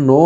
9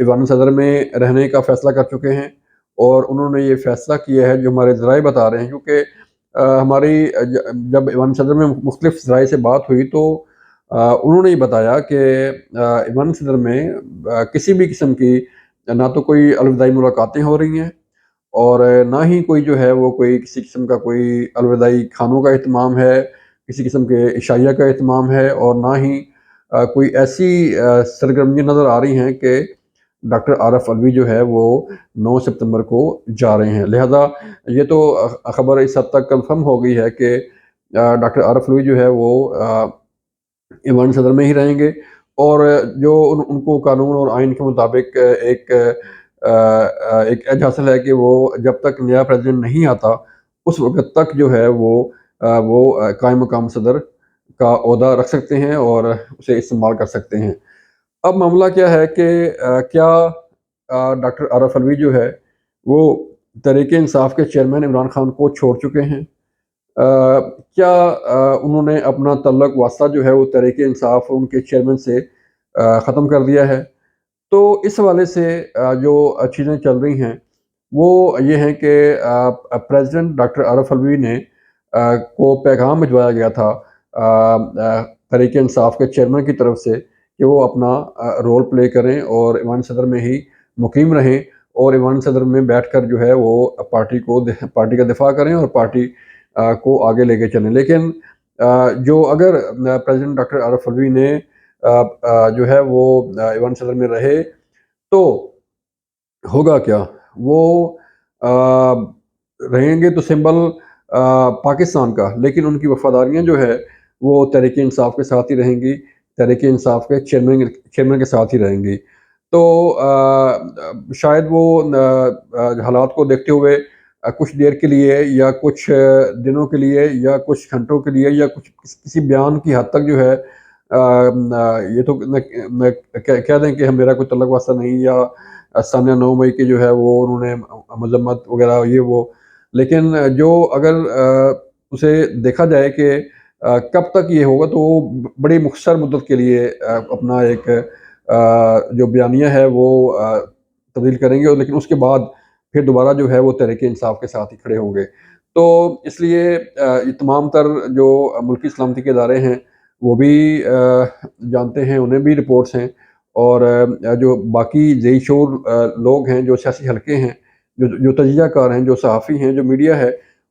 ایوان صدر میں رہنے کا فیصلہ کر چکے ہیں، اور انہوں نے یہ فیصلہ کیا ہے جو ہمارے ذرائع بتا رہے ہیں، کیونکہ ہماری جب ایوان صدر میں مختلف ذرائع سے بات ہوئی تو انہوں نے یہ بتایا کہ ایوان صدر میں کسی بھی قسم کی نہ تو کوئی الوداعی ملاقاتیں ہو رہی ہیں، اور نہ ہی کوئی جو ہے وہ کوئی کسی قسم کا کوئی الوداعی کھانوں کا اہتمام ہے، کسی قسم کے عشائیہ کا اہتمام ہے، اور نہ ہی کوئی ایسی سرگرمیاں نظر آ رہی ہیں کہ ڈاکٹر عارف علوی جو ہے وہ 9 ستمبر کو جا رہے ہیں۔ لہذا یہ تو خبر اس حد تک کنفرم ہو گئی ہے کہ ڈاکٹر عارف علوی جو ہے وہ ایوان صدر میں ہی رہیں گے، اور جو ان کو قانون اور آئین کے مطابق ایک ایج حاصل ہے کہ وہ جب تک نیا پریزیڈنٹ نہیں آتا اس وقت تک جو ہے وہ قائم مقام صدر کا عہدہ رکھ سکتے ہیں اور اسے استعمال کر سکتے ہیں۔ اب معاملہ کیا ہے کہ کیا ڈاکٹر عارف علوی جو ہے وہ تحریک انصاف کے چیئرمین عمران خان کو چھوڑ چکے ہیں؟ کیا انہوں نے اپنا تعلق واسطہ جو ہے وہ تحریک انصاف ان کے چیئرمین سے ختم کر دیا ہے؟ تو اس حوالے سے جو چیزیں چل رہی ہیں وہ یہ ہیں کہ پریزیڈنٹ ڈاکٹر عارف علوی نے کو پیغام بھجوایا گیا تھا تحریک انصاف کے چیئرمین کی طرف سے کہ وہ اپنا رول پلے کریں اور ایوان صدر میں ہی مقیم رہیں، اور ایوان صدر میں بیٹھ کر جو ہے وہ پارٹی کا دفاع کریں اور پارٹی کو آگے لے کے چلیں۔ لیکن جو اگر پریزیڈنٹ ڈاکٹر عارف علوی نے جو ہے وہ ایوان صدر میں رہے تو ہوگا کیا؟ وہ رہیں گے تو سمبل پاکستان کا، لیکن ان کی وفاداریاں جو ہے وہ تحریک انصاف کے ساتھ ہی رہیں گی، تحریک انصاف کے چیئرمین کے ساتھ ہی رہیں گی۔ تو شاید وہ حالات کو دیکھتے ہوئے کچھ دیر کے لیے یا کچھ دنوں کے لیے یا کچھ گھنٹوں کے لیے یا کسی بیان کی حد تک جو ہے یہ تو کہہ دیں کہ میرا کوئی تعلق واسطہ نہیں، یا ثانیہ 9 مئی کی جو ہے وہ انہوں نے مذمت وغیرہ یہ وہ، لیکن جو اگر اسے دیکھا جائے کہ کب تک یہ ہوگا تو وہ بڑی مختصر مدت کے لیے اپنا ایک جو بیانیہ ہے وہ تبدیل کریں گے، لیکن اس کے بعد پھر دوبارہ جو ہے وہ تحریک انصاف کے ساتھ ہی کھڑے ہوں گے۔ تو اس لیے یہ تمام تر جو ملکی سلامتی کے ادارے ہیں وہ بھی جانتے ہیں، انہیں بھی رپورٹس ہیں، اور جو باقی ذی شعور لوگ ہیں، جو سیاسی حلقے ہیں، جو تجزیہ کار ہیں، جو صحافی ہیں، جو میڈیا ہے،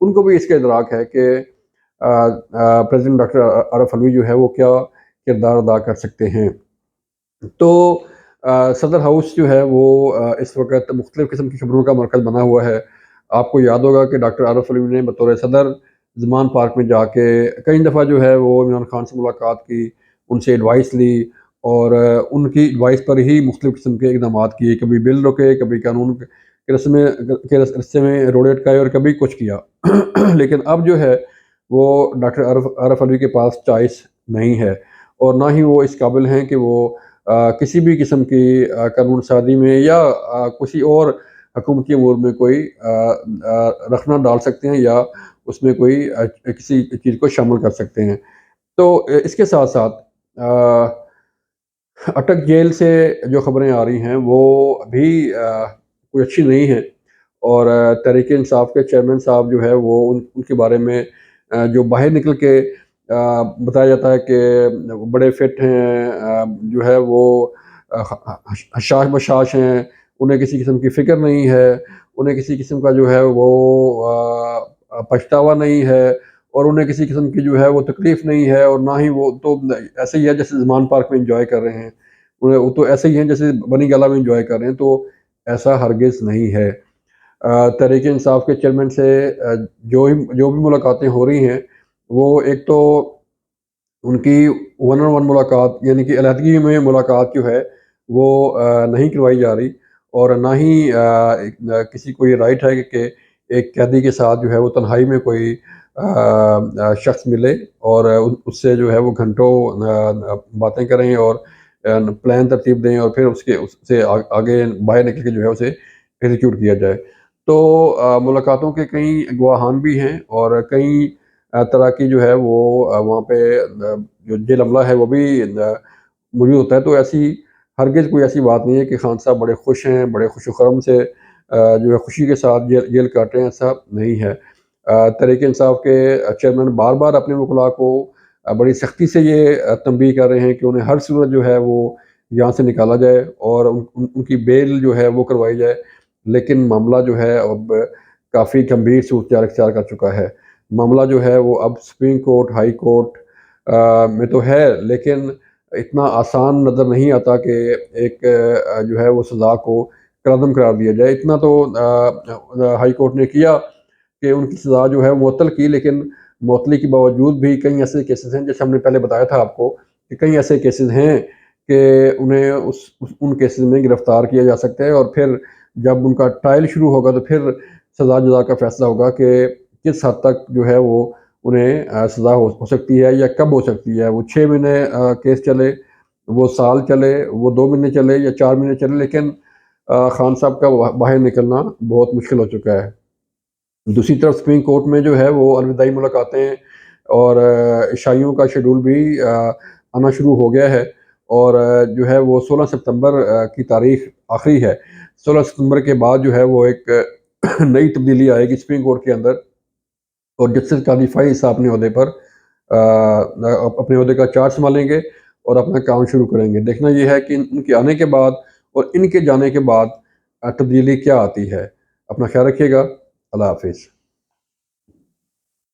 ان کو بھی اس کا ادراک ہے کہ پریزیڈنٹ ڈاکٹر عارف علوی جو ہے وہ کیا کردار ادا کر سکتے ہیں۔ تو صدر ہاؤس جو ہے وہ اس وقت مختلف قسم کی خبروں کا مرکز بنا ہوا ہے۔ آپ کو یاد ہوگا کہ ڈاکٹر عارف علوی نے بطور صدر زمان پارک میں جا کے کئی دفعہ جو ہے وہ عمران خان سے ملاقات کی، ان سے ایڈوائس لی، اور ان کی ایڈوائس پر ہی مختلف قسم کے اقدامات کیے، کبھی بل روکے، کبھی قانون کے رستے میں روڑے اٹکائے، اور کبھی کچھ کیا۔ لیکن اب جو ہے وہ ڈاکٹر عارف علوی کے پاس چوائس نہیں ہے، اور نہ ہی وہ اس قابل ہیں کہ وہ کسی بھی قسم کی قانون سازی میں یا کسی اور حکومتی امور میں کوئی رخنہ ڈال سکتے ہیں، یا اس میں کوئی کسی چیز کو شامل کر سکتے ہیں۔ تو اس کے ساتھ ساتھ اٹک جیل سے جو خبریں آ رہی ہیں وہ بھی کوئی اچھی نہیں ہیں، اور تحریک انصاف کے چیئرمین صاحب جو ہے وہ ان کے بارے میں جو باہر نکل کے بتایا جاتا ہے کہ بڑے فٹ ہیں، جو ہے وہ حشاش بشاش ہیں، انہیں کسی قسم کی فکر نہیں ہے، انہیں کسی قسم کا جو ہے وہ پچھتاوا نہیں ہے، اور انہیں کسی قسم کی جو ہے وہ تکلیف نہیں ہے، اور نہ ہی وہ تو ایسے ہی ہے جیسے زمان پارک میں انجوائے کر رہے ہیں، وہ تو ایسے ہی ہیں جیسے بنی گالہ میں انجوائے کر رہے ہیں۔ تو ایسا ہرگز نہیں ہے۔ تحریک انصاف کے چیئرمین سے جو بھی ملاقاتیں ہو رہی ہیں وہ ایک تو ان کی 1-on-1 ملاقات یعنی کہ علیحدگی میں ملاقات جو ہے وہ نہیں کروائی جا رہی، اور نہ ہی کسی کو یہ رائٹ ہے کہ ایک قیدی کے ساتھ جو ہے وہ تنہائی میں کوئی شخص ملے اور اس سے جو ہے وہ گھنٹوں باتیں کریں اور پلان ترتیب دیں، اور پھر اس سے آگے باہر نکل کے جو ہے اسے ایگزیکیوٹ کیا جائے۔ تو ملاقاتوں کے کئی گواہان بھی ہیں، اور کئی طرح کی جو ہے وہ وہاں پہ جو جیل عملہ ہے وہ بھی موجود ہوتا ہے۔ تو ایسی ہرگز کوئی ایسی بات نہیں ہے کہ خان صاحب بڑے خوش ہیں، بڑے خوش و خرم سے جو ہے خوشی کے ساتھ جیل کاٹ رہے ہیں، ایسا نہیں ہے۔ تحریک انصاف کے چیئرمین بار بار اپنے وکلاء کو بڑی سختی سے یہ تنبیہ کر رہے ہیں کہ انہیں ہر صورت جو ہے وہ یہاں سے نکالا جائے اور ان کی بیل جو ہے وہ کروائی جائے، لیکن معاملہ جو ہے اب کافی گمبھیر صورتحال اختیار کر چکا ہے۔ معاملہ جو ہے وہ اب سپریم کورٹ، ہائی کورٹ میں تو ہے، لیکن اتنا آسان نظر نہیں آتا کہ ایک جو ہے وہ سزا کو کالعدم قرار دیا جائے۔ اتنا تو ہائی کورٹ نے کیا کہ ان کی سزا جو ہے وہ معطل کی، لیکن معطلی کے باوجود بھی کئی ایسے کیسز ہیں، جیسے ہم نے پہلے بتایا تھا آپ کو کہ کئی ایسے کیسز ہیں کہ انہیں ان کیسز میں گرفتار کیا جا سکتا ہے، اور پھر جب ان کا ٹرائل شروع ہوگا تو پھر سزا جزا کا فیصلہ ہوگا کہ کس حد تک جو ہے وہ انہیں سزا ہو سکتی ہے یا کب ہو سکتی ہے۔ وہ 6 مہینے کیس چلے، وہ سال چلے، وہ 2 مہینے چلے یا 4 مہینے چلے، لیکن خان صاحب کا باہر نکلنا بہت مشکل ہو چکا ہے۔ دوسری طرف سپریم کورٹ میں جو ہے وہ الوداعی ملاقاتیں اور عشائیوں کا شیڈول بھی آنا شروع ہو گیا ہے، اور جو ہے وہ 16 ستمبر کی تاریخ آخری ہے۔ 16 ستمبر کے بعد جو ہے وہ ایک نئی تبدیلی آئے گی سپریم کورٹ کے اندر، اور جسٹس قاضی فائز صاحب اپنے عہدے پر اپنے عہدے کا چارج سنبھالیں گے اور اپنا کام شروع کریں گے۔ دیکھنا یہ ہے کہ ان کے آنے کے بعد اور ان کے جانے کے بعد تبدیلی کیا آتی ہے۔ اپنا خیال رکھیے گا۔ اللہ حافظ۔